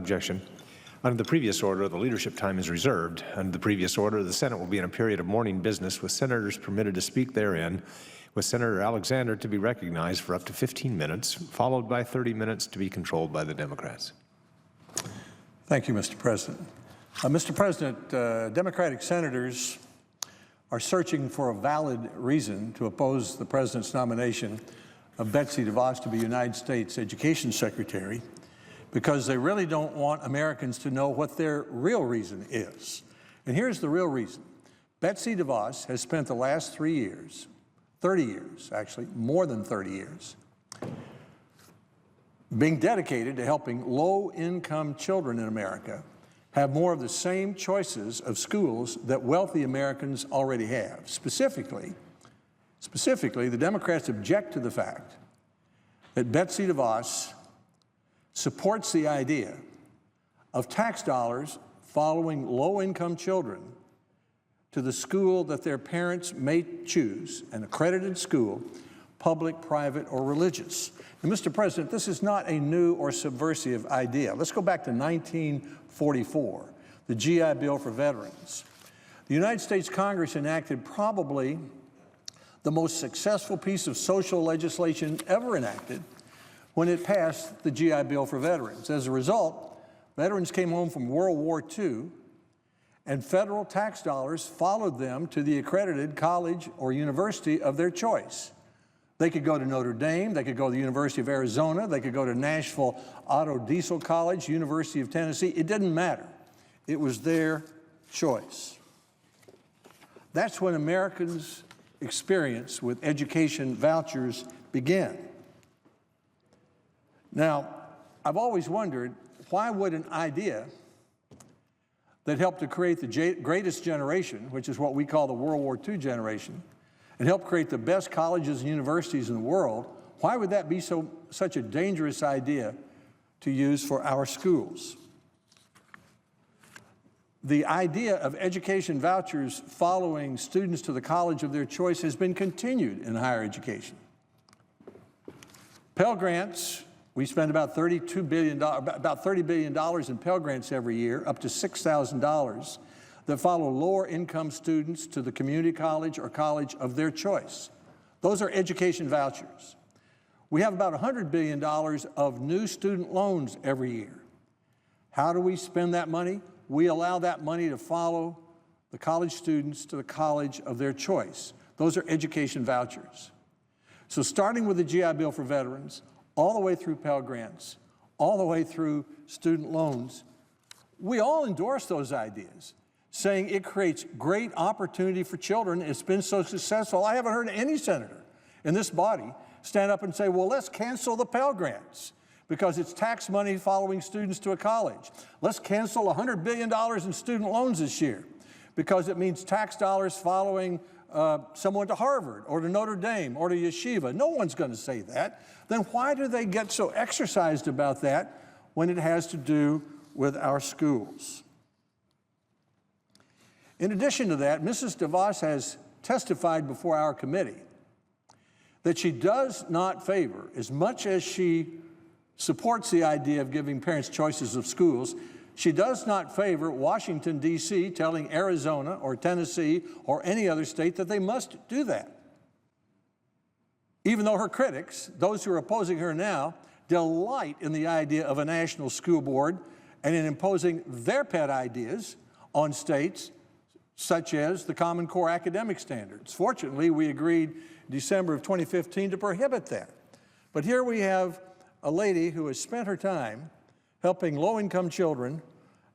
objection. Under the previous order, the leadership time is reserved. Under the previous order, the Senate will be in a period of morning business with senators permitted to speak therein, with Senator Alexander to be recognized for up to 15 minutes, followed by 30 minutes to be controlled by the Democrats. Thank you, Mr. President. Mr. President, Democratic senators are searching for a valid reason to oppose the President's nomination of Betsy DeVos to be United States Education Secretary, because they really don't want Americans to know what their real reason is. And here's the real reason. Betsy DeVos has spent the last 3 years, 30 years actually, more than 30 years, being dedicated to helping low-income children in America have more of the same choices of schools that wealthy Americans already have. Specifically, the Democrats object to the fact that Betsy DeVos supports the idea of tax dollars following low-income children to the school that their parents may choose, an accredited school, public, private, or religious. And Mr. President, this is not a new or subversive idea. Let's go back to 1944, the GI Bill for veterans. The United States Congress enacted probably the most successful piece of social legislation ever enacted when it passed the GI Bill for veterans. As a result, veterans came home from World War II, and federal tax dollars followed them to the accredited college or university of their choice. They could go to Notre Dame, they could go to the University of Arizona, they could go to Nashville Auto Diesel College, University of Tennessee. It didn't matter. It was their choice. That's when Americans' experience with education vouchers began. Now, I've always wondered, why would an idea that helped to create the greatest generation, which is what we call the World War II generation, and helped create the best colleges and universities in the world, why would that be such a dangerous idea to use for our schools? The idea of education vouchers following students to the college of their choice has been continued in higher education. Pell Grants, we spend about $30 billion in Pell Grants every year, up to $6,000, that follow lower income students to the community college or college of their choice. Those are education vouchers. We have about $100 billion of new student loans every year. How do we spend that money? We allow that money to follow the college students to the college of their choice. Those are education vouchers. So starting with the GI Bill for veterans, all the way through Pell Grants, all the way through student loans, we all endorse those ideas, saying it creates great opportunity for children. It's been so successful. I haven't heard any senator in this body stand up and say, well, let's cancel the Pell Grants because it's tax money following students to a college. Let's cancel $100 billion in student loans this year because it means tax dollars following someone to Harvard or to Notre Dame or to Yeshiva. No one's going to say that. Then why do they get so exercised about that when it has to do with our schools? In addition to that, Mrs. DeVos has testified before our committee that she does not favor, as much as she supports the idea of giving parents choices of schools, she does not favor Washington, D.C. telling Arizona or Tennessee or any other state that they must do that. Even though her critics, those who are opposing her now, delight in the idea of a national school board and in imposing their pet ideas on states, such as the Common Core academic standards. Fortunately, we agreed in December of 2015 to prohibit that. But here we have a lady who has spent her time helping low-income children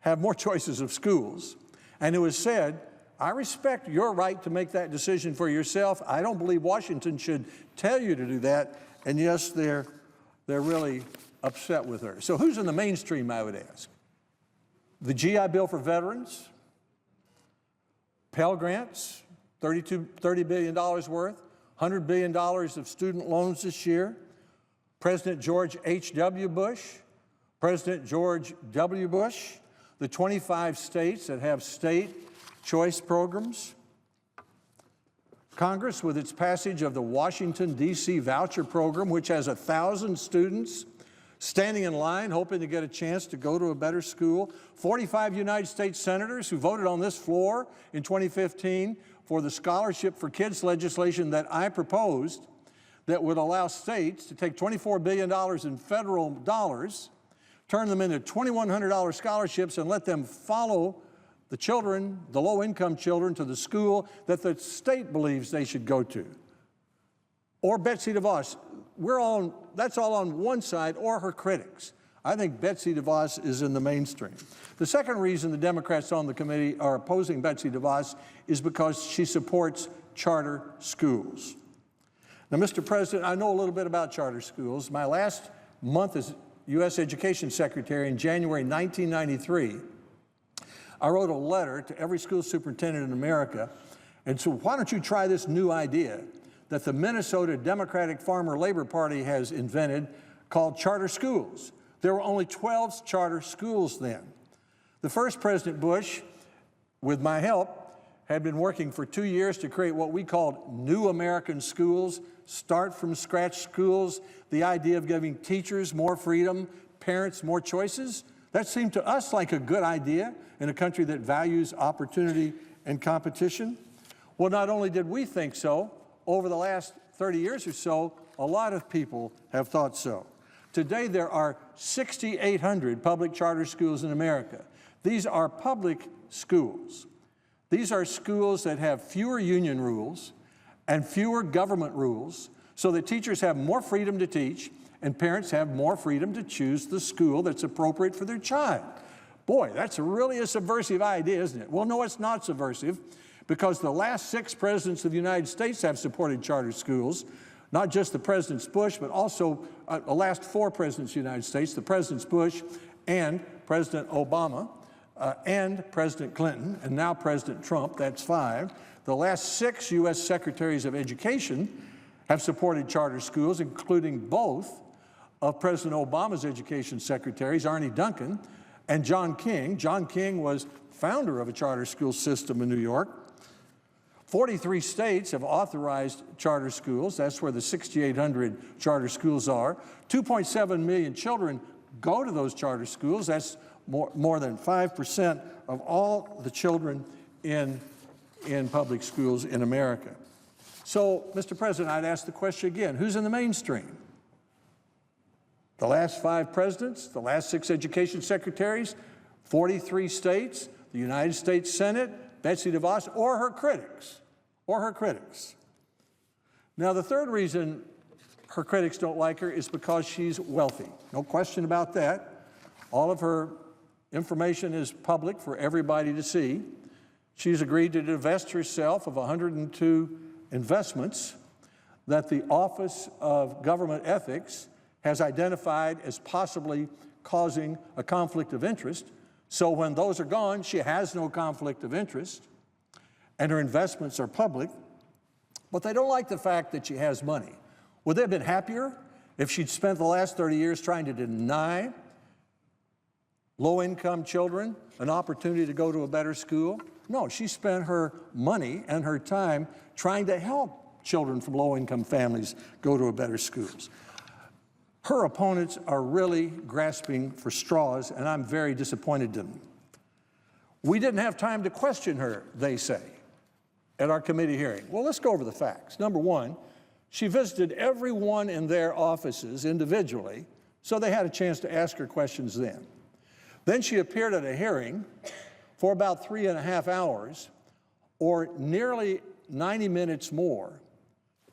have more choices of schools, and who has said, I respect your right to make that decision for yourself. I don't believe Washington should tell you to do that. And yes, they're really upset with her. So who's in the mainstream, I would ask? The GI Bill for veterans, Pell Grants, $30 billion worth, $100 billion of student loans this year, President George H.W. Bush, President George W. Bush, the 25 states that have state choice programs, Congress with its passage of the Washington, D.C. voucher program, which has 1,000 students standing in line, hoping to get a chance to go to a better school. 45 United States senators who voted on this floor in 2015 for the Scholarship for Kids legislation that I proposed that would allow states to take $24 billion in federal dollars, turn them into $2,100 scholarships, and let them follow the children, the low-income children, to the school that the state believes they should go to. Or Betsy DeVos. That's all on one side, or her critics. I think Betsy DeVos is in the mainstream. The second reason the Democrats on the committee are opposing Betsy DeVos is because she supports charter schools. Now, Mr. President, I know a little bit about charter schools. My last month as U.S. Education Secretary in January 1993, I wrote a letter to every school superintendent in America, and so why don't you try this new idea that the Minnesota Democratic Farmer Labor Party has invented called charter schools. There were only 12 charter schools then. The first President Bush, with my help, had been working for 2 years to create what we called New American Schools, start from scratch schools, the idea of giving teachers more freedom, parents more choices. That seemed to us like a good idea in a country that values opportunity and competition. Well, not only did we think so, over the last 30 years or so, a lot of people have thought so. Today, there are 6,800 public charter schools in America. These are public schools. These are schools that have fewer union rules and fewer government rules, so that teachers have more freedom to teach and parents have more freedom to choose the school that's appropriate for their child. Boy, that's really a subversive idea, isn't it? Well, no, it's not subversive, because the last 6 presidents of the United States have supported charter schools, not just the Presidents Bush, but also the last 4 presidents of the United States, the Presidents Bush and President Obama and President Clinton, and now President Trump, that's 5. The last 6 U.S. Secretaries of Education have supported charter schools, including both of President Obama's education secretaries, Arne Duncan and John King. John King was founder of a charter school system in New York. 43 states have authorized charter schools. That's where the 6,800 charter schools are. 2.7 million children go to those charter schools. That's more than 5% of all the children in public schools in America. So, Mr. President, I'd ask the question again, who's in the mainstream? The last 5 presidents, the last 6 education secretaries, 43 states, the United States Senate, Betsy DeVos, or her critics, Now, the third reason her critics don't like her is because she's wealthy. No question about that. All of her information is public for everybody to see. She's agreed to divest herself of 102 investments that the Office of Government Ethics has identified as possibly causing a conflict of interest. So when those are gone, she has no conflict of interest, and her investments are public. But they don't like the fact that she has money. Would they have been happier if she'd spent the last 30 years trying to deny low-income children an opportunity to go to a better school? No, she spent her money and her time trying to help children from low-income families go to a better schools. Her opponents are really grasping for straws, and I'm very disappointed in them. We didn't have time to question her, they say, at our committee hearing. Well, let's go over the facts. Number one, she visited everyone in their offices individually, so they had a chance to ask her questions then. Then she appeared at a hearing for about 3.5 hours, or nearly 90 minutes more,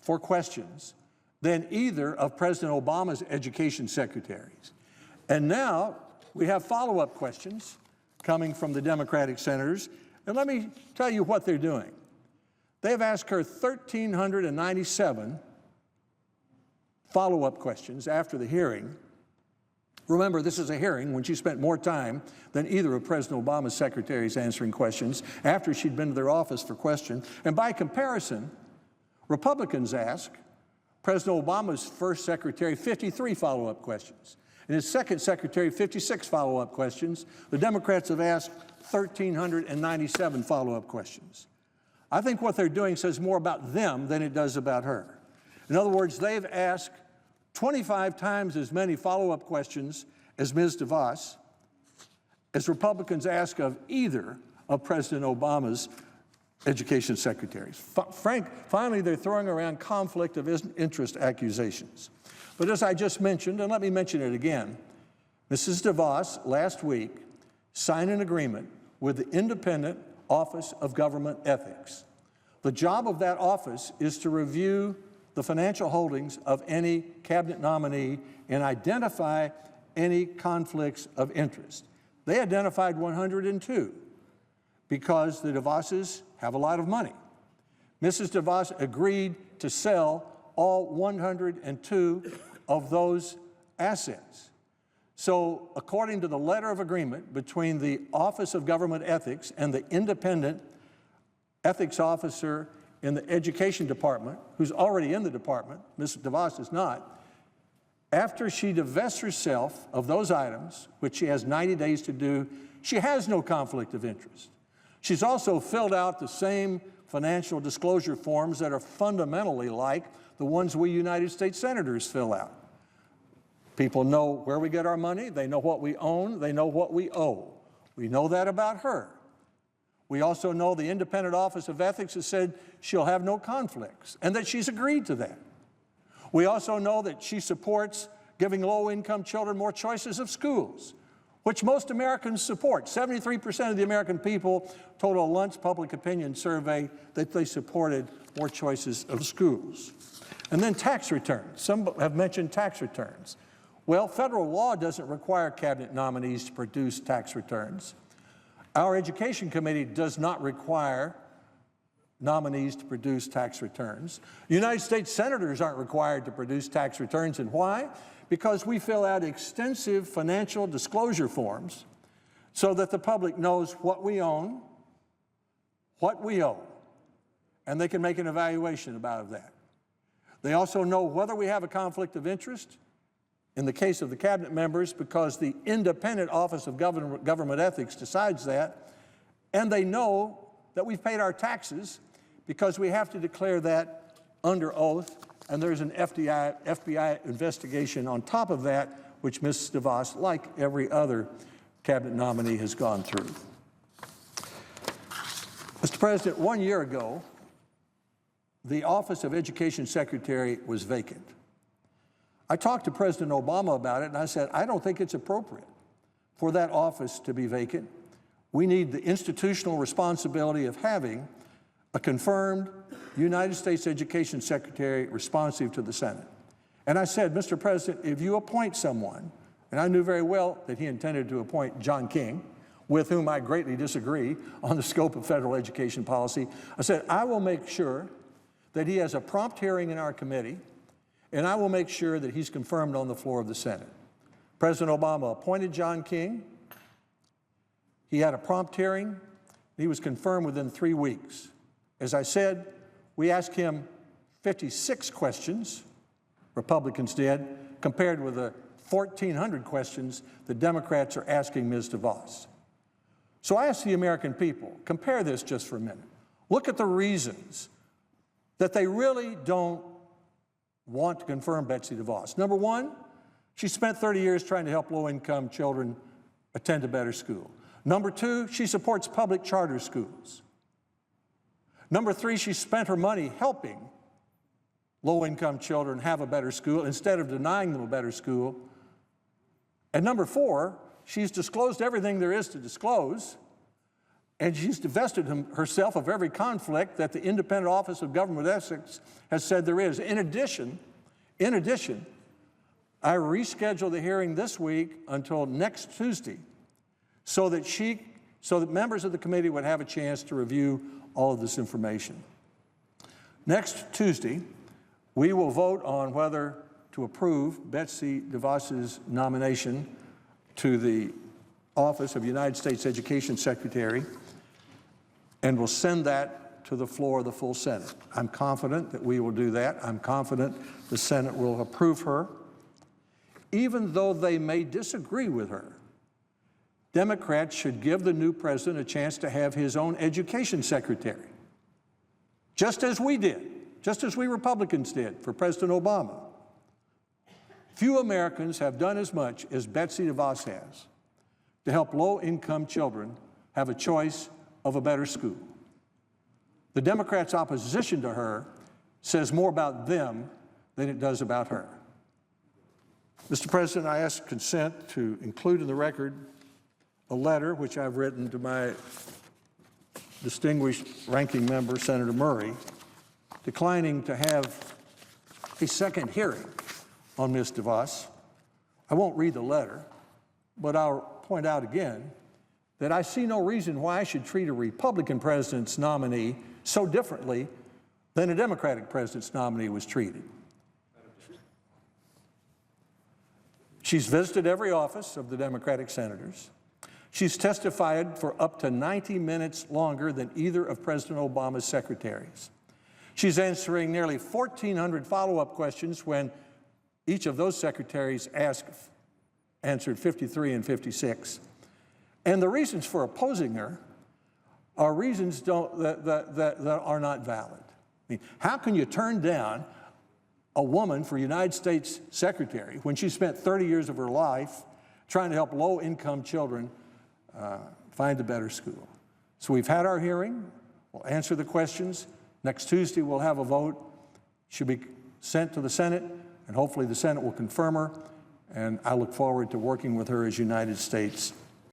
for questions than either of President Obama's education secretaries. And now we have follow-up questions coming from the Democratic senators. And let me tell you what they're doing. They've asked her 1,397 follow-up questions after the hearing. Remember, this is a hearing when she spent more time than either of President Obama's secretaries answering questions after she'd been to their office for questions. And by comparison, Republicans asked President Obama's first secretary 53 follow-up questions, and his second secretary 56 follow-up questions. The Democrats have asked 1,397 follow-up questions. I think what they're doing says more about them than it does about her. In other words, they've asked 25 times as many follow-up questions as Ms. DeVos as Republicans ask of either of President Obama's education secretaries. Finally, they're throwing around conflict of interest accusations. But as I just mentioned, and let me mention it again, Mrs. DeVos last week signed an agreement with the Independent Office of Government Ethics. The job of that office is to review the financial holdings of any cabinet nominee and identify any conflicts of interest. They identified 102 because the DeVoses have a lot of money. Mrs. DeVos agreed to sell all 102 of those assets. So according to the letter of agreement between the Office of Government Ethics and the independent ethics officer in the Education Department, who's already in the department, Mrs. DeVos is not, after she divests herself of those items, which she has 90 days to do, she has no conflict of interest. She's also filled out the same financial disclosure forms that are fundamentally like the ones we United States senators fill out. People know where we get our money, they know what we own, they know what we owe. We know that about her. We also know the Independent Office of Ethics has said she'll have no conflicts and that she's agreed to that. We also know that she supports giving low-income children more choices of schools, which most Americans support. 73% of the American people told a Luntz public opinion survey that they supported more choices of schools. And then tax returns. Some have mentioned tax returns. Well, federal law doesn't require cabinet nominees to produce tax returns. Our Education Committee does not require nominees to produce tax returns. United States senators aren't required to produce tax returns, and why? Because we fill out extensive financial disclosure forms so that the public knows what we own, what we owe, and they can make an evaluation about that. They also know whether we have a conflict of interest in the case of the cabinet members because the Independent Office of Government Ethics decides that, and they know that we've paid our taxes because we have to declare that under oath, and there's an FBI investigation on top of that, which Ms. DeVos, like every other cabinet nominee, has gone through. Mr. President, 1 year ago, the Office of Education Secretary was vacant. I talked to President Obama about it, and I said, I don't think it's appropriate for that office to be vacant. We need the institutional responsibility of having a confirmed United States Education Secretary responsive to the Senate. And I said, Mr. President, if you appoint someone, and I knew very well that he intended to appoint John King, with whom I greatly disagree on the scope of federal education policy, I said, I will make sure that he has a prompt hearing in our committee, and I will make sure that he's confirmed on the floor of the Senate. President Obama appointed John King. He had a prompt hearing. He was confirmed within 3 weeks. As I said, we asked him 56 questions, Republicans did, compared with the 1,400 questions the Democrats are asking Ms. DeVos. So I asked the American people, compare this just for a minute. Look at the reasons that they really don't want to confirm Betsy DeVos. Number one, she spent 30 years trying to help low-income children attend a better school. Number two, she supports public charter schools. Number three, she spent her money helping low-income children have a better school instead of denying them a better school. And number four, she's disclosed everything there is to disclose, and she's divested herself of every conflict that the Independent Office of Government Ethics has said there is. In addition, I rescheduled the hearing this week until next Tuesday so that members of the committee would have a chance to review all of this information. Next Tuesday, we will vote on whether to approve Betsy DeVos's nomination to the Office of United States Education Secretary, and we'll send that to the floor of the full Senate. I'm confident that we will do that. I'm confident the Senate will approve her. Even though they may disagree with her, Democrats should give the new president a chance to have his own education secretary, just as we did, just as we Republicans did for President Obama. Few Americans have done as much as Betsy DeVos has to help low-income children have a choice of a better school. The Democrats' opposition to her says more about them than it does about her. Mr. President, I ask consent to include in the record a letter which I've written to my distinguished ranking member, Senator Murray, declining to have a second hearing on Ms. DeVos. I won't read the letter, but I'll point out again that I see no reason why I should treat a Republican president's nominee so differently than a Democratic president's nominee was treated. She's visited every office of the Democratic senators. She's testified for up to 90 minutes longer than either of President Obama's secretaries. She's answering nearly 1,400 follow-up questions when each of those secretaries answered 53 and 56. And the reasons for opposing her are reasons that are not valid. I mean, how can you turn down a woman for United States Secretary when she spent 30 years of her life trying to help low-income children find a better school? So we've had our hearing. We'll answer the questions. Next Tuesday, we'll have a vote. She'll be sent to the Senate, and hopefully the Senate will confirm her. And I look forward to working with her as United States